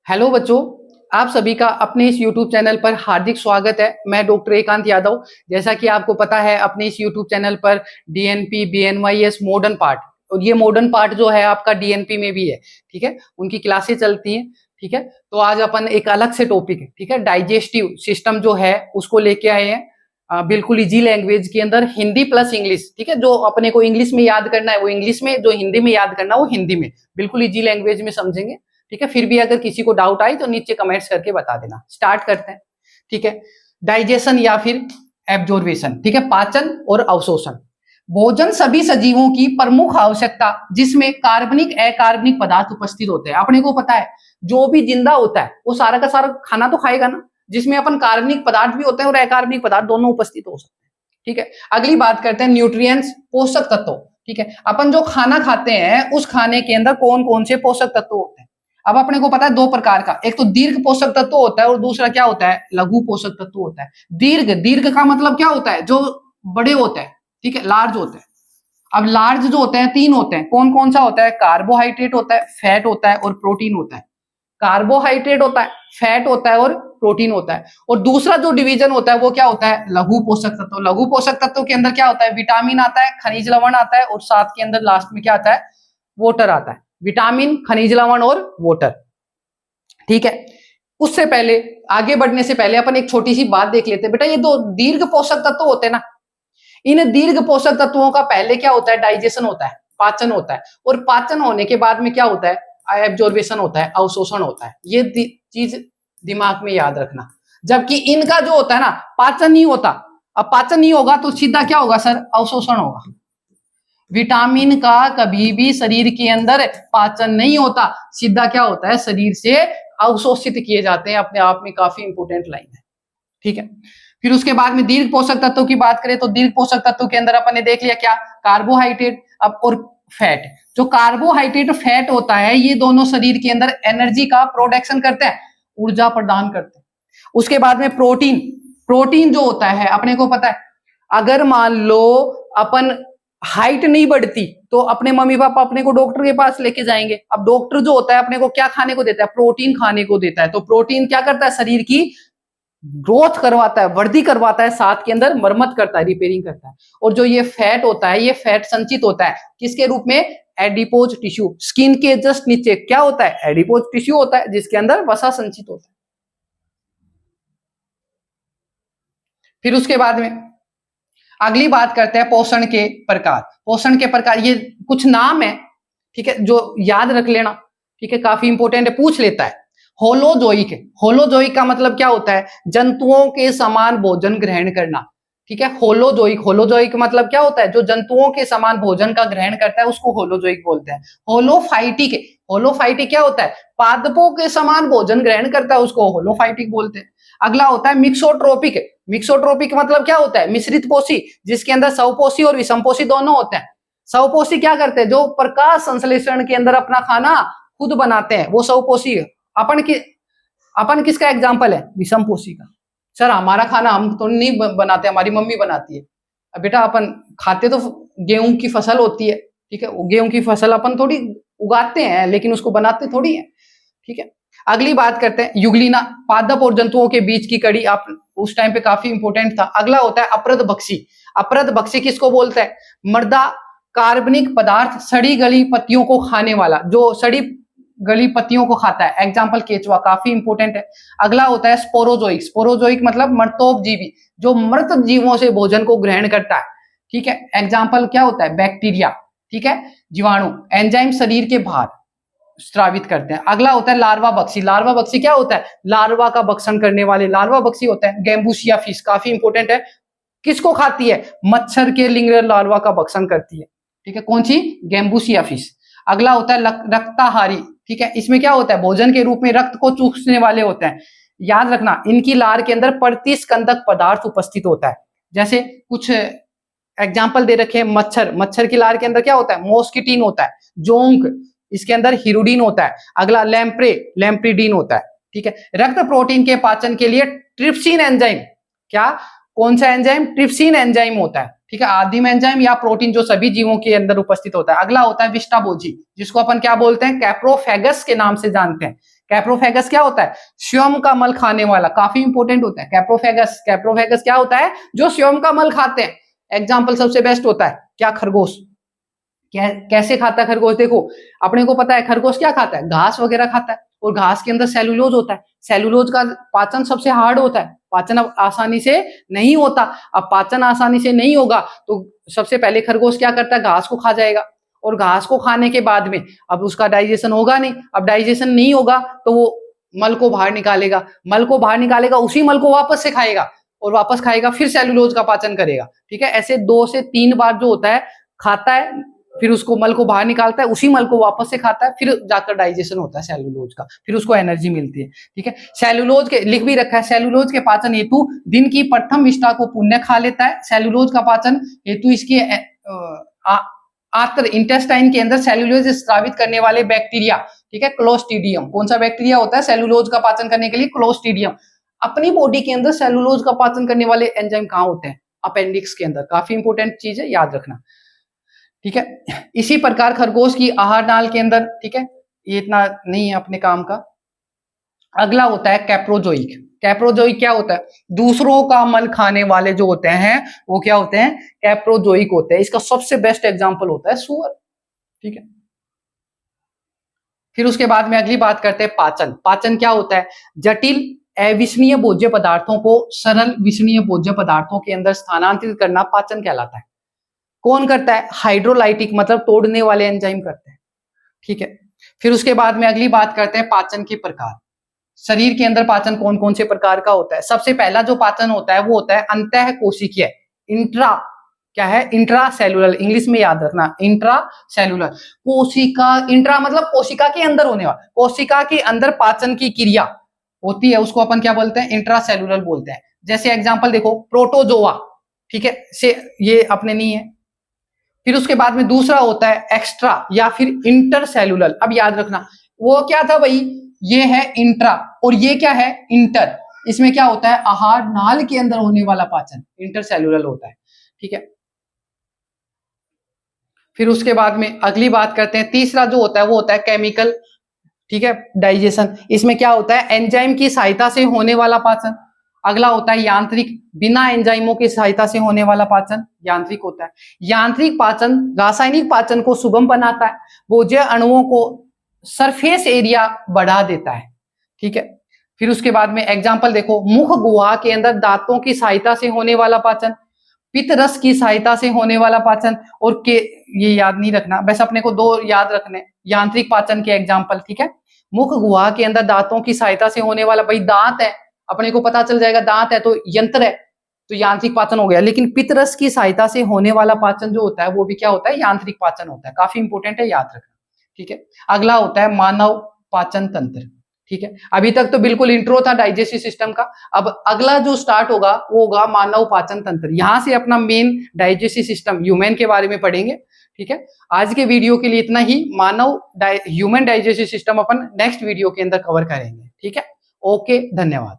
Hello बच्चों, आप सभी का अपने इस YouTube चैनल पर हार्दिक स्वागत है। मैं डॉक्टर एकांत यादव। जैसा कि आपको पता है, अपने इस YouTube चैनल पर डीएनपी, बीएनवाईएस मॉडर्न पार्ट, और ये मॉडर्न पार्ट जो है आपका डीएनपी में भी है, ठीक है, उनकी क्लासेस चलती हैं, ठीक है। तो आज अपन एक अलग से टॉपिक है, ठीक है, डाइजेस्टिव सिस्टम जो है उसको लेके आए हैं। बिल्कुल इजी लैंग्वेज के अंदर हिंदी प्लस इंग्लिश, ठीक है। जो अपने को इंग्लिश में याद करना है वो इंग्लिश में, जो हिंदी में याद करना है वो हिंदी में, बिल्कुल इजी लैंग्वेज में समझेंगे, ठीक है। फिर भी अगर किसी को डाउट आए तो नीचे कमेंट्स करके बता देना। स्टार्ट करते हैं, ठीक है। डाइजेशन या फिर एब्जॉर्वेशन, ठीक है, पाचन और अवशोषण। भोजन सभी सजीवों की प्रमुख आवश्यकता जिसमें कार्बनिक अकार्बनिक पदार्थ उपस्थित होते हैं। अपने को पता है जो भी जिंदा होता है वो सारा का सारा खाना तो खाएगा ना, जिसमें अपन कार्बनिक पदार्थ भी होते हैं और अकार्बनिक पदार्थ दोनों उपस्थित हो सकते हैं, ठीक है। अगली बात करते हैं न्यूट्रिएंट्स, पोषक तत्व, ठीक है। अपन जो खाना खाते हैं उस खाने के अंदर कौन कौन से पोषक तत्व होते हैं। अब अपने को पता है दो प्रकार का, एक तो दीर्घ पोषक तत्व होता है और दूसरा क्या होता है, लघु पोषक तत्व होता है। दीर्घ दीर्घ का मतलब क्या होता है, जो बड़े होते हैं, ठीक है, लार्ज होते हैं। अब लार्ज जो होते हैं तीन होते हैं, कौन कौन सा होता है, कार्बोहाइड्रेट होता है, फैट होता है और प्रोटीन होता है। कार्बोहाइड्रेट होता है, फैट होता है और प्रोटीन होता है। और दूसरा जो डिवीजन होता है वो क्या होता है, लघु पोषक तत्व। लघु पोषक तत्व के अंदर क्या होता है, विटामिन आता है, खनिज लवण आता है और साथ के अंदर लास्ट में क्या आता है, वाटर आता है। विटामिन, खनिज लवण और वाटर, ठीक है। उससे पहले, आगे बढ़ने से पहले अपन एक छोटी सी बात देख लेते हैं। बेटा ये दो दीर्घ पोषक तत्व होते हैं ना, इन दीर्घ पोषक तत्वों का पहले क्या होता है, डाइजेशन होता है, पाचन होता है, और पाचन होने के बाद में क्या होता है, एब्जॉर्बेशन होता है, अवशोषण होता है। ये चीज दिमाग में याद रखना। जबकि इनका जो होता है ना, पाचन नहीं होता। अब पाचन नहीं होगा तो सीधा क्या होगा सर, अवशोषण होगा। विटामिन का कभी भी शरीर के अंदर पाचन नहीं होता, सीधा क्या होता है, शरीर से अवशोषित किए जाते हैं। अपने आप में काफी इंपोर्टेंट लाइन है, ठीक है। फिर उसके बाद में दीर्घ पोषक तत्वों की बात करें तो दीर्घ पोषक तत्व के अंदर अपन ने देख लिया क्या, कार्बोहाइड्रेट अब और फैट। जो कार्बोहाइड्रेट फैट होता है ये दोनों शरीर के अंदर एनर्जी का प्रोडक्शन करते हैं, ऊर्जा प्रदान करते हैं। उसके बाद में प्रोटीन, प्रोटीन जो होता है अपने को पता है, अगर मान लो अपन हाइट नहीं बढ़ती तो अपने मम्मी पापा अपने को डॉक्टर के पास लेके जाएंगे। अब डॉक्टर जो होता है अपने को क्या खाने को देता है, प्रोटीन खाने को देता है। तो प्रोटीन क्या करता है, शरीर की ग्रोथ करवाता है, वृद्धि करवाता है, साथ के अंदर मरम्मत करता है, रिपेयरिंग करता है। और जो ये फैट होता है, ये फैट संचित होता है किसके रूप में, एडिपोज टिश्यू। स्किन के जस्ट नीचे क्या होता है, एडिपोज टिश्यू होता है, जिसके अंदर वसा संचित होता है। फिर उसके बाद में अगली बात करते हैं पोषण के प्रकार। पोषण के प्रकार ये कुछ नाम है, ठीक है, जो याद रख लेना, ठीक है, काफी इंपोर्टेंट है, पूछ लेता है। होलोजोइक, होलोजोइक का मतलब क्या होता है, जंतुओं के समान भोजन ग्रहण करना, ठीक है। होलोजोइक, होलोजोइक मतलब क्या होता है, जो जंतुओं के समान भोजन का ग्रहण करता है उसको होलोजोइक बोलते हैं। होलोफाइटिक, होलोफाइटिक क्या होता है, पादपों के समान भोजन ग्रहण करता है उसको होलोफाइटिक बोलते हैं। अगला होता है मिक्सोट्रोपिक। मिक्सोट्रोपिक मतलब क्या होता है, मिश्रित पोषी, जिसके अंदर स्वपोषी और विषमपोषी दोनों होते हैं। स्वपोषी क्या करते हैं, जो प्रकाश संश्लेषण के अंदर अपना खाना खुद बनाते हैं, वो स्वपोषी है। अपन किसका एग्जाम्पल है, विषमपोषी का। सर हमारा खाना हम तो नहीं बनाते, हमारी मम्मी बनाती है। अब बेटा अपन खाते तो गेहूं की फसल होती है, ठीक है, गेहूं की फसल अपन थोड़ी उगाते हैं, लेकिन उसको बनाते थोड़ी है, ठीक है। अगली बात करते हैं युगलीना, पादप और जंतुओं के बीच की कड़ी। आप उस टाइम पे काफी इंपोर्टेंट था। अगला होता है अपृतभक्षी। अपृतभक्षी किसको बोलते हैं, मृदा कार्बनिक पदार्थ, सड़ी गली पत्तियों को खाने वाला, जो सड़ी गली पत्तियों को खाता है, एग्जाम्पल केचुआ, काफी इंपोर्टेंट है। अगला होता है स्पोरोजोइक। स्पोरोजोइक मतलब मृतोपजीवी, जो मृत जीवों से भोजन को ग्रहण करता है, ठीक है, एग्जाम्पल क्या होता है, बैक्टीरिया, ठीक है, जीवाणु। एंजाइम शरीर के बाहर स्रावित करते हैं। अगला होता है लार्वा बक्सी। लार्वा बक्सी क्या होता है, लार्वा का भक्षण करने वाले लार्वा बक्सी होता है। गैम्बूसिया फिश काफी इंपोर्टेंट है, किसको खाती है, मच्छर के लिंगर लार्वा का भक्षण करती है, ठीक है, कौन सी, गैम्बूसिया फिश। अगला होता है रक्ताहारी, ठीक है, इसमें क्या होता है, भोजन के रूप में रक्त को चूसने वाले होते हैं। याद रखना इनकी लार के अंदर प्रतिस्कंदक पदार्थ उपस्थित होता है। जैसे कुछ एग्जाम्पल दे रखे हैं, मच्छर, मच्छर की लार के अंदर क्या होता है, मॉस्किटीन होता है। जोंक, इसके अंदर हिरुडीन होता है। अगला लैम्प्रे, लैम्प्रिडीन होता है, ठीक है। रक्त प्रोटीन के पाचन के लिए ट्रिप्सिन एंजाइम, क्या, कौन सा एंजाइम, ट्रिप्सिन एंजाइम होता है, ठीक है, आदिम एंजाइम या प्रोटीन जो सभी जीवों के अंदर उपस्थित होता है। अगला होता है विस्टाबोजी, जिसको अपन क्या बोलते हैं, कैप्रोफेगस के नाम से जानते हैं। कैप्रोफेगस क्या होता है? स्वयं का मल खाने वाला, काफी इंपॉर्टेंट होता है कैप्रोफेगस। कैप्रोफेगस क्या होता है? जो स्वयं का मल खाते हैं। एग्जाम्पल सबसे बेस्ट होता है क्या? खरगोश। कैसे खाता है खरगोश? देखो, अपने को पता है खरगोश क्या खाता है, घास वगैरह खाता है, और घास के अंदर सेलुलोज होता है। सेलुलोज का पाचन सबसे हार्ड होता है, पाचन अब आसानी से नहीं होता। अब पाचन आसानी से नहीं होगा तो सबसे पहले खरगोश क्या करता है? घास को खा जाएगा, और घास को खाने के बाद में अब उसका डाइजेशन होगा नहीं। अब डाइजेशन नहीं होगा तो वो मल को बाहर निकालेगा, मल को बाहर निकालेगा, उसी मल को वापस से खाएगा, और वापस खाएगा, फिर सेलुलोज का पाचन करेगा। ठीक है, ऐसे 2 से 3 बार जो होता है, खाता है, फिर उसको मल को बाहर निकालता है, उसी मल को वापस से खाता है, फिर जाकर डाइजेशन होता है सेलुलोज का, फिर उसको एनर्जी मिलती है। ठीक है, सेलुलोज के लिख भी रखा है, सेलुलोज के पाचन हेतु दिन की प्रथम विष्ठा को पुण्य खा लेता है। सेलुलोज का पाचन हेतु इसकी आंत्र इंटेस्टाइन के अंदर सेलुलोज स्रावित करने वाले बैक्टीरिया, ठीक है, क्लोस्ट्रीडियम। कौन सा बैक्टीरिया होता है सेलुलोज का पाचन करने के लिए? क्लोस्ट्रीडियम। अपनी बॉडी के अंदर सेलुलोज का पाचन करने वाले एंजाइम कहाँ होते हैं? अपेंडिक्स के अंदर। काफी इंपॉर्टेंट चीज है, याद रखना। ठीक है, इसी प्रकार खरगोश की आहार नाल के अंदर, ठीक है, ये इतना नहीं है अपने काम का। अगला होता है कैप्रोजोइक। कैप्रोजोइक क्या होता है? दूसरों का मल खाने वाले जो होते हैं वो क्या होते हैं? कैप्रोजोइक होते हैं। इसका सबसे बेस्ट एग्जांपल होता है सुअर। ठीक है, फिर उसके बाद में अगली बात करते हैं पाचन। पाचन क्या होता है? जटिल अविश्वनीय भोज्य पदार्थों को सरल विश्वनीय भोज्य पदार्थों के अंदर स्थानांतरित करना पाचन कहलाता है। कौन करता है? हाइड्रोलाइटिक मतलब तोड़ने वाले एंजाइम करते हैं। ठीक है, फिर उसके बाद में अगली बात करते हैं पाचन के प्रकार। शरीर के अंदर पाचन कौन कौन से प्रकार का होता है? सबसे पहला जो पाचन होता है वो होता है अंतः कोशिकीय। इंट्रा क्या है? इंट्रा सेलुलर, इंग्लिश में याद रखना, इंट्रा सेलुलर। कोशिका, इंट्रा मतलब कोशिका के अंदर होने वाला, कोशिका के अंदर पाचन की क्रिया होती है, उसको अपन क्या बोलते हैं? इंट्रा सेलुलर बोलते हैं। जैसे एग्जाम्पल देखो, प्रोटोजोआ, ठीक है, से ये अपने नहीं है। फिर उसके बाद में दूसरा होता है एक्स्ट्रा या फिर इंटरसेलुलर। अब याद रखना, वो क्या था भाई? ये है इंट्रा, और ये क्या है? इंटर। इसमें क्या होता है? आहार नाल के अंदर होने वाला पाचन इंटरसेलुलर होता है। ठीक है, फिर उसके बाद में अगली बात करते हैं, तीसरा जो होता है वो होता है केमिकल, ठीक है, डाइजेशन। इसमें क्या होता है? एंजाइम की सहायता से होने वाला पाचन। अगला होता है यांत्रिक, बिना एंजाइमों की सहायता से होने वाला पाचन यांत्रिक होता है। यांत्रिक पाचन रासायनिक पाचन को सुगम बनाता है, भोज्य अणुओं को सरफेस एरिया बढ़ा देता है। ठीक है, फिर उसके बाद में एग्जाम्पल देखो, मुख गुहा के अंदर दांतों की सहायता से होने वाला पाचन, पित्त रस की सहायता से होने वाला पाचन, और के ये याद नहीं रखना, बस अपने को 2 याद रखने यांत्रिक पाचन के एग्जाम्पल। ठीक है, मुख गुहा के अंदर दांतों की सहायता से होने वाला, भाई दांत है, अपने को पता चल जाएगा दांत है तो यंत्र है, तो यांत्रिक पाचन हो गया। लेकिन पित्त रस की सहायता से होने वाला पाचन जो होता है वो भी क्या होता है? यांत्रिक पाचन होता है। काफी इंपॉर्टेंट है, याद रखना। ठीक है, अगला होता है मानव पाचन तंत्र। ठीक है, अभी तक तो बिल्कुल इंट्रो था डाइजेस्टिव सिस्टम का। अब अगला जो स्टार्ट होगा वो होगा मानव पाचन तंत्र। यहां से अपना मेन डाइजेस्टिव सिस्टम ह्यूमन के बारे में पढ़ेंगे। ठीक है, आज के वीडियो के लिए इतना ही। मानव ह्यूमन डाइजेस्टिव सिस्टम अपन नेक्स्ट वीडियो के अंदर कवर करेंगे। ठीक है, ओके, धन्यवाद।